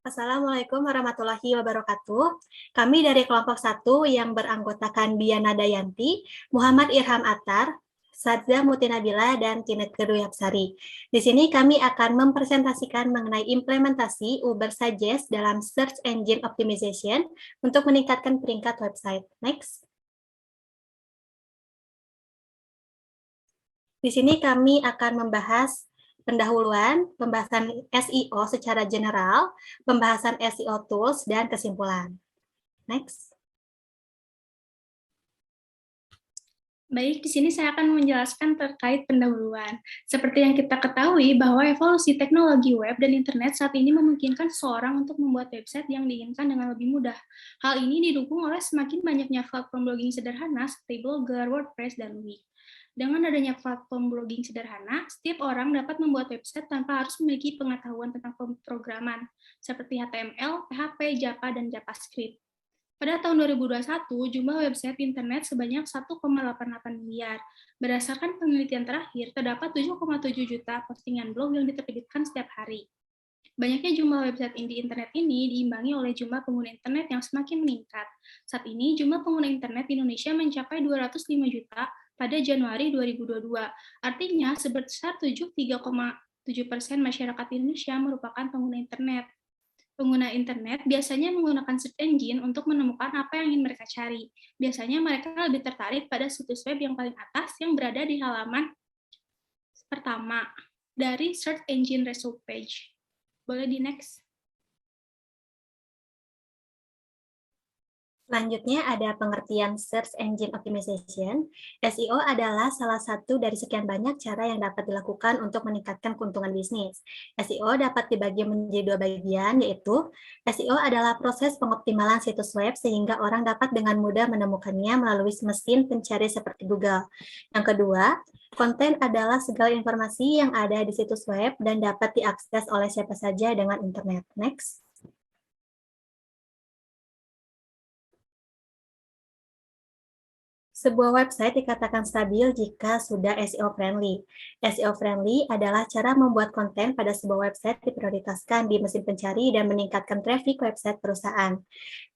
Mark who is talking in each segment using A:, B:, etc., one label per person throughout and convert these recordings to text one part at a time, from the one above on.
A: Assalamualaikum warahmatullahi wabarakatuh. Kami dari kelompok 1 yang beranggotakan Diana Dayanti, Muhammad Irham Attar, Sadza Mutinabila, dan Tineke Duyapsari. Di sini kami akan mempresentasikan mengenai implementasi Uber Suggest dalam Search Engine Optimization untuk meningkatkan peringkat website. Next. Di sini kami akan membahas pendahuluan, pembahasan SEO secara general, pembahasan SEO tools, dan kesimpulan. Next.
B: Baik, di sini saya akan menjelaskan terkait pendahuluan. Seperti yang kita ketahui bahwa evolusi teknologi web dan internet saat ini memungkinkan seseorang untuk membuat website yang diinginkan dengan lebih mudah. Hal ini didukung oleh semakin banyaknya platform blogging sederhana seperti Blogger, WordPress, dan Wix. Dengan adanya platform blogging sederhana, setiap orang dapat membuat website tanpa harus memiliki pengetahuan tentang pemrograman, seperti HTML, PHP, Java, dan JavaScript. Pada tahun 2021, jumlah website internet sebanyak 1,88 miliar. Berdasarkan penelitian terakhir, terdapat 7,7 juta postingan blog yang diterbitkan setiap hari. Banyaknya jumlah website di internet ini diimbangi oleh jumlah pengguna internet yang semakin meningkat. Saat ini, jumlah pengguna internet di Indonesia mencapai 205 juta pada Januari 2022. Artinya, sebesar 73,7% masyarakat Indonesia merupakan pengguna internet. Pengguna internet biasanya menggunakan search engine untuk menemukan apa yang ingin mereka cari. Biasanya mereka lebih tertarik pada situs web yang paling atas yang berada di halaman pertama dari search engine result page. Boleh di next.
A: Selanjutnya ada pengertian Search Engine Optimization. SEO adalah salah satu dari sekian banyak cara yang dapat dilakukan untuk meningkatkan keuntungan bisnis. SEO dapat dibagi menjadi dua bagian, yaitu SEO adalah proses pengoptimalan situs web sehingga orang dapat dengan mudah menemukannya melalui mesin pencari seperti Google. Yang kedua, konten adalah segala informasi yang ada di situs web dan dapat diakses oleh siapa saja dengan internet. Next. Sebuah website dikatakan stabil jika sudah SEO friendly. SEO friendly adalah cara membuat konten pada sebuah website diprioritaskan di mesin pencari dan meningkatkan traffic website perusahaan.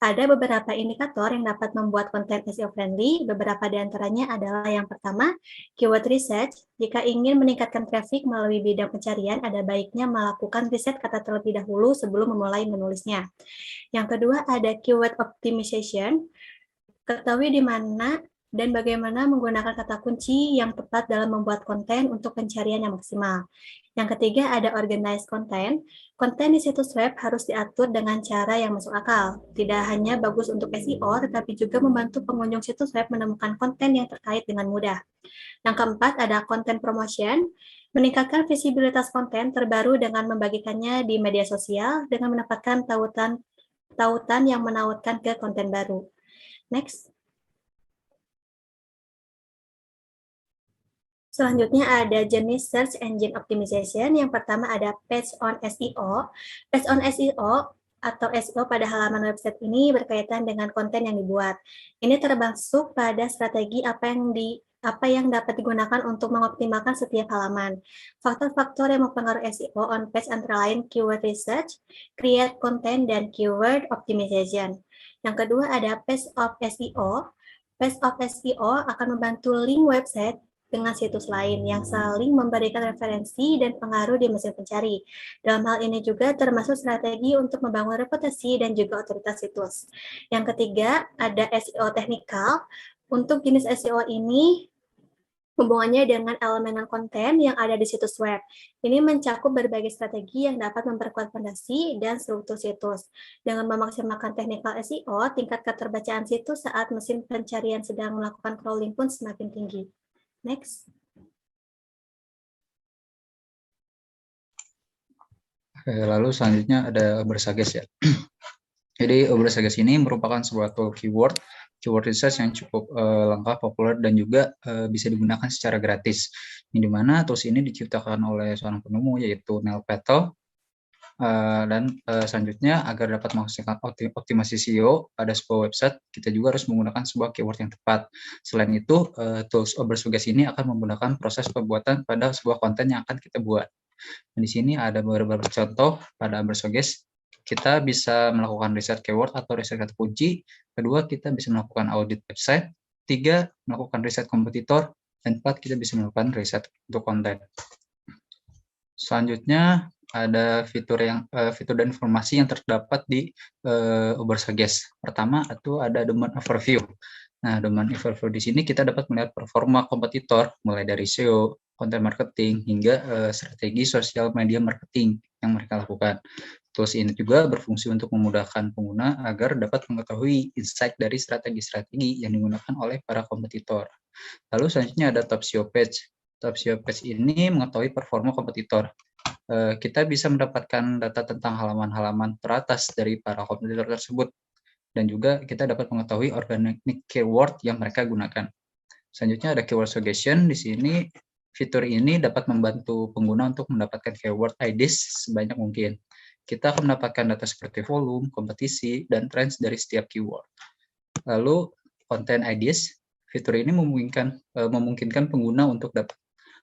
A: Ada beberapa indikator yang dapat membuat konten SEO friendly. Beberapa di antaranya adalah yang pertama, keyword research. Jika ingin meningkatkan traffic melalui bidang pencarian, ada baiknya melakukan riset kata terlebih dahulu sebelum memulai menulisnya. Yang kedua ada keyword optimization. Ketahui di mana dan bagaimana menggunakan kata kunci yang tepat dalam membuat konten untuk pencarian yang maksimal. Yang ketiga ada organized content. Konten di situs web harus diatur dengan cara yang masuk akal. Tidak hanya bagus untuk SEO, tetapi juga membantu pengunjung situs web menemukan konten yang terkait dengan mudah. Yang keempat ada content promotion. Meningkatkan visibilitas konten terbaru dengan membagikannya di media sosial dengan mendapatkan tautan yang menautkan ke konten baru. Next. Selanjutnya ada jenis Search Engine Optimization. Yang pertama ada Page on SEO. Page on SEO atau SEO pada halaman website ini berkaitan dengan konten yang dibuat. Ini termasuk pada strategi apa yang dapat digunakan untuk mengoptimalkan setiap halaman. Faktor-faktor yang mempengaruhi SEO on page antara lain keyword research, create content, dan keyword optimization. Yang kedua ada Page of SEO. Page of SEO akan membantu link website dengan situs lain yang saling memberikan referensi dan pengaruh di mesin pencari. Dalam hal ini juga termasuk strategi untuk membangun reputasi dan juga otoritas situs. Yang ketiga, ada SEO teknikal. Untuk jenis SEO ini hubungannya dengan elemen konten yang ada di situs web. Ini mencakup berbagai strategi yang dapat memperkuat fondasi dan struktur situs. Dengan memaksimalkan teknikal SEO, tingkat keterbacaan situs saat mesin pencarian sedang melakukan crawling pun semakin tinggi. Next.
C: Lalu selanjutnya ada Uber Suggest ya. Jadi Uber Suggest ini merupakan sebuah tool keyword research yang cukup lengkap, populer, dan juga bisa digunakan secara gratis. Yang dimana tools ini diciptakan oleh seorang penemu yaitu Neil Patel. Dan selanjutnya agar dapat menghasilkan optimasi SEO pada sebuah website, kita juga harus menggunakan sebuah keyword yang tepat. Selain itu, tools Uber Suggest ini akan menggunakan proses pembuatan pada sebuah konten yang akan kita buat. Dan di sini ada beberapa contoh pada Uber Suggest. kita bisa melakukan riset keyword atau riset kata kunci. Kedua, kita bisa melakukan audit website. Tiga, melakukan riset kompetitor. Dan empat, kita bisa melakukan riset untuk konten. Selanjutnya ada fitur dan informasi yang terdapat di Ubersuggest. Pertama itu ada domain overview. Nah, domain overview di sini kita dapat melihat performa kompetitor mulai dari SEO, content marketing hingga strategi sosial media marketing yang mereka lakukan. Tools ini juga berfungsi untuk memudahkan pengguna agar dapat mengetahui insight dari strategi-strategi yang digunakan oleh para kompetitor. Lalu selanjutnya ada Top SEO Page. Top SEO Page ini mengetahui performa kompetitor. Kita bisa mendapatkan data tentang halaman-halaman teratas dari para kompetitor tersebut. Dan juga kita dapat mengetahui organic keyword yang mereka gunakan. Selanjutnya ada keyword suggestion. Di sini fitur ini dapat membantu pengguna untuk mendapatkan keyword IDs sebanyak mungkin. Kita akan mendapatkan data seperti volume, kompetisi, dan trends dari setiap keyword. Lalu content IDs, fitur ini memungkinkan pengguna untuk dapat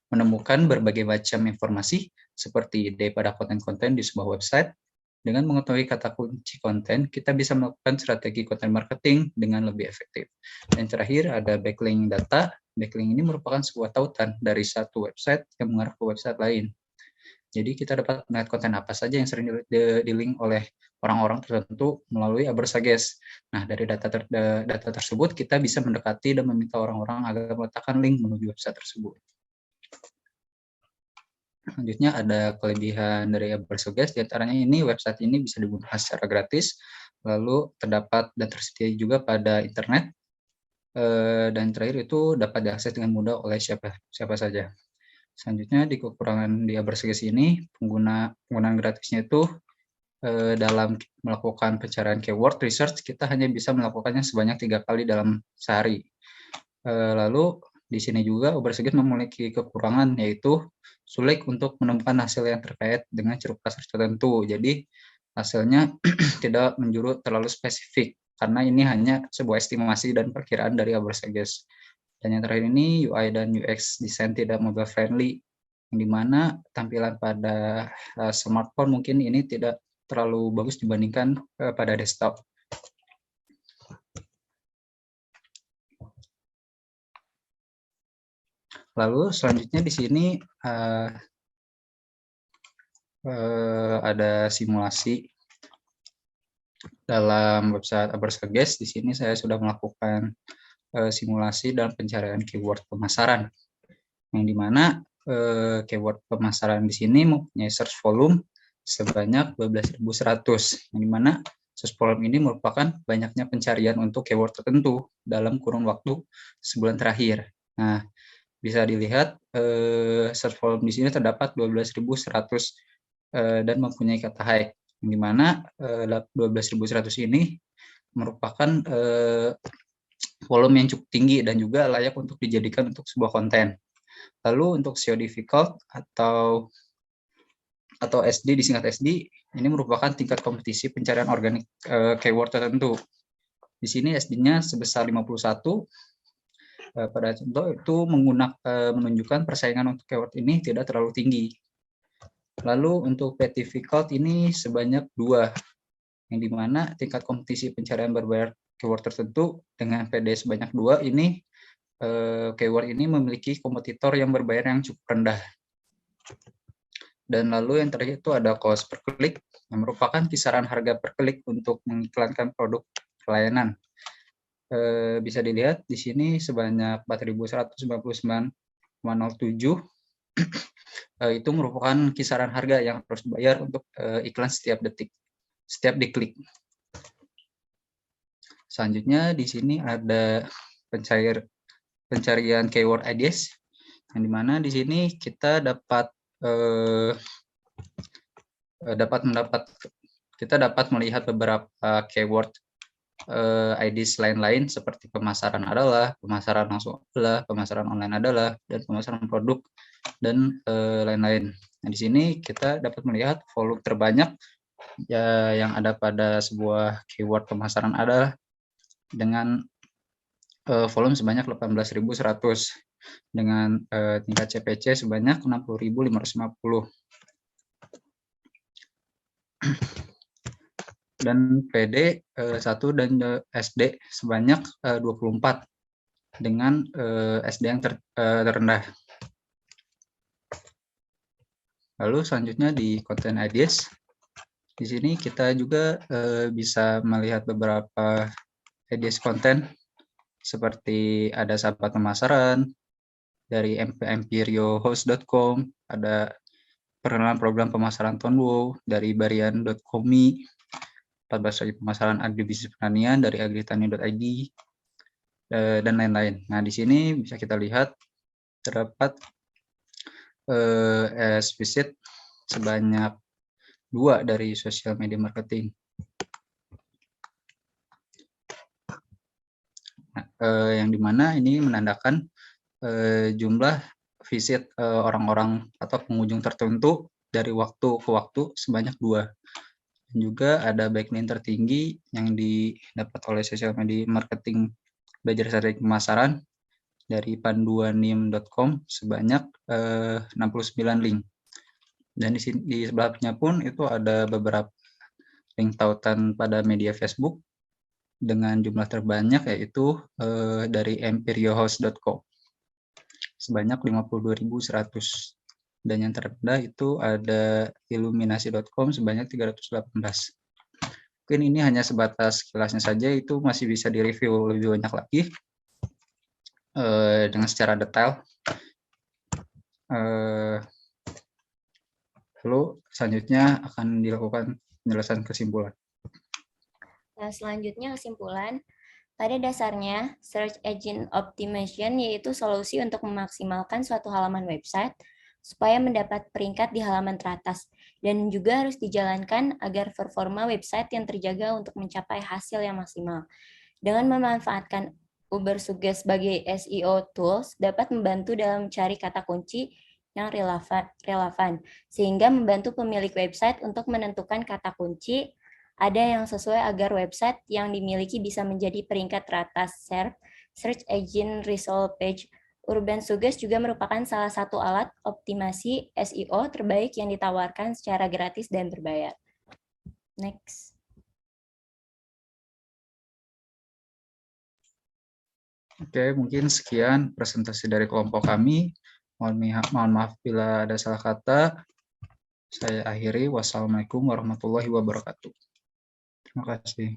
C: menemukan berbagai macam informasi seperti ide pada konten-konten di sebuah website. Dengan mengetahui kata kunci konten, kita bisa melakukan strategi konten marketing dengan lebih efektif. Dan terakhir ada backlink data. Backlink ini merupakan sebuah tautan dari satu website yang mengarah ke website lain. Jadi kita dapat melihat konten apa saja yang sering di-link oleh orang-orang tertentu melalui Ubersuggest. Nah, dari data tersebut kita bisa mendekati dan meminta orang-orang agar meletakkan link menuju website tersebut. Selanjutnya ada kelebihan dari Ubersuggest, diantaranya ini website ini bisa digunakan secara gratis, lalu terdapat dan tersedia juga pada internet, dan terakhir itu dapat diakses dengan mudah oleh siapa saja. Selanjutnya di kekurangan di Ubersuggest ini, penggunaan gratisnya itu dalam melakukan pencarian keyword research, kita hanya bisa melakukannya sebanyak 3 kali dalam sehari. Lalu di sini juga Ubersuggest memiliki kekurangan, yaitu sulit untuk menemukan hasil yang terkait dengan ceruk pasar tertentu. Jadi hasilnya tidak menjurut terlalu spesifik, karena ini hanya sebuah estimasi dan perkiraan dari Ubersuggest. Dan yang terakhir ini UI dan UX desain tidak mobile friendly, yang dimana tampilan pada smartphone mungkin ini tidak terlalu bagus dibandingkan pada desktop. Lalu selanjutnya di sini ada simulasi dalam website Ubersuggest. Di sini saya sudah melakukan simulasi dalam pencarian keyword pemasaran, yang dimana keyword pemasaran di sini mempunyai search volume sebanyak 12.100, yang dimana search volume ini merupakan banyaknya pencarian untuk keyword tertentu dalam kurun waktu sebulan terakhir. Nah, bisa dilihat search volume di sini terdapat 12.100 dan mempunyai kata high, yang dimana 12.100 ini merupakan volume yang cukup tinggi dan juga layak untuk dijadikan untuk sebuah konten. Lalu untuk SEO difficult atau SD, disingkat SD, ini merupakan tingkat kompetisi pencarian organik keyword tertentu. Di sini SD-nya sebesar 51. Pada contoh itu menunjukkan persaingan untuk keyword ini tidak terlalu tinggi. Lalu untuk P difficult ini sebanyak 2, yang dimana tingkat kompetisi pencarian berbayar keyword tertentu dengan PD sebanyak 2 ini, keyword ini memiliki kompetitor yang berbayar yang cukup rendah. Dan lalu yang terakhir itu ada cost per klik, yang merupakan kisaran harga per klik untuk mengiklankan produk pelayanan. Bisa dilihat di sini sebanyak 4.199,07, itu merupakan kisaran harga yang harus dibayar untuk iklan setiap diklik. Selanjutnya di sini ada pencarian keyword IDs, yang dimana di sini kita dapat melihat beberapa keyword IDs lain-lain seperti pemasaran adalah, pemasaran langsung adalah, pemasaran online adalah, dan pemasaran produk dan lain-lain. Nah, di sini kita dapat melihat volume terbanyak yang ada pada sebuah keyword pemasaran adalah dengan volume sebanyak 18.100 dengan tingkat CPC sebanyak 60.550. dan PD 1 dan SD sebanyak 24 dengan SD yang terendah. Lalu selanjutnya di content ideas. Di sini kita juga bisa melihat beberapa ideas konten seperti ada sahabat pemasaran dari empiriohost.com, ada perkenalan program pemasaran Tonwo dari barian.comi, 14 lagi pemasaran agribisnis pertanian dari agritani.id, dan lain-lain. Nah, di sini bisa kita lihat terdapat visit sebanyak 2 dari social media marketing. Nah, yang dimana ini menandakan jumlah visit orang-orang atau pengunjung tertentu dari waktu ke waktu sebanyak 2. Dan juga ada backlink tertinggi yang didapat oleh social media marketing belajar strategi pemasaran dari panduanim.com sebanyak 69 link. Dan di sebelahnya pun itu ada beberapa link tautan pada media Facebook dengan jumlah terbanyak yaitu dari empiriohost.com sebanyak 52.100. Dan yang terendah itu ada illuminasi.com sebanyak 318. Mungkin ini hanya sebatas kilasnya saja, itu masih bisa direview lebih banyak lagi dengan secara detail. Lalu selanjutnya akan dilakukan penjelasan kesimpulan.
D: Nah, selanjutnya kesimpulan. Pada dasarnya, search engine optimization yaitu solusi untuk memaksimalkan suatu halaman website supaya mendapat peringkat di halaman teratas, dan juga harus dijalankan agar performa website yang terjaga untuk mencapai hasil yang maksimal. Dengan memanfaatkan Ubersuggest sebagai SEO tools dapat membantu dalam mencari kata kunci yang relevan, sehingga membantu pemilik website untuk menentukan kata kunci ada yang sesuai agar website yang dimiliki bisa menjadi peringkat teratas SERP, Search Engine Result Page. Ubersuggest juga merupakan salah satu alat optimasi SEO terbaik yang ditawarkan secara gratis dan berbayar. Next.
C: Oke, mungkin sekian presentasi dari kelompok kami. Mohon maaf bila ada salah kata. Saya akhiri. Wassalamualaikum warahmatullahi wabarakatuh. Terima kasih.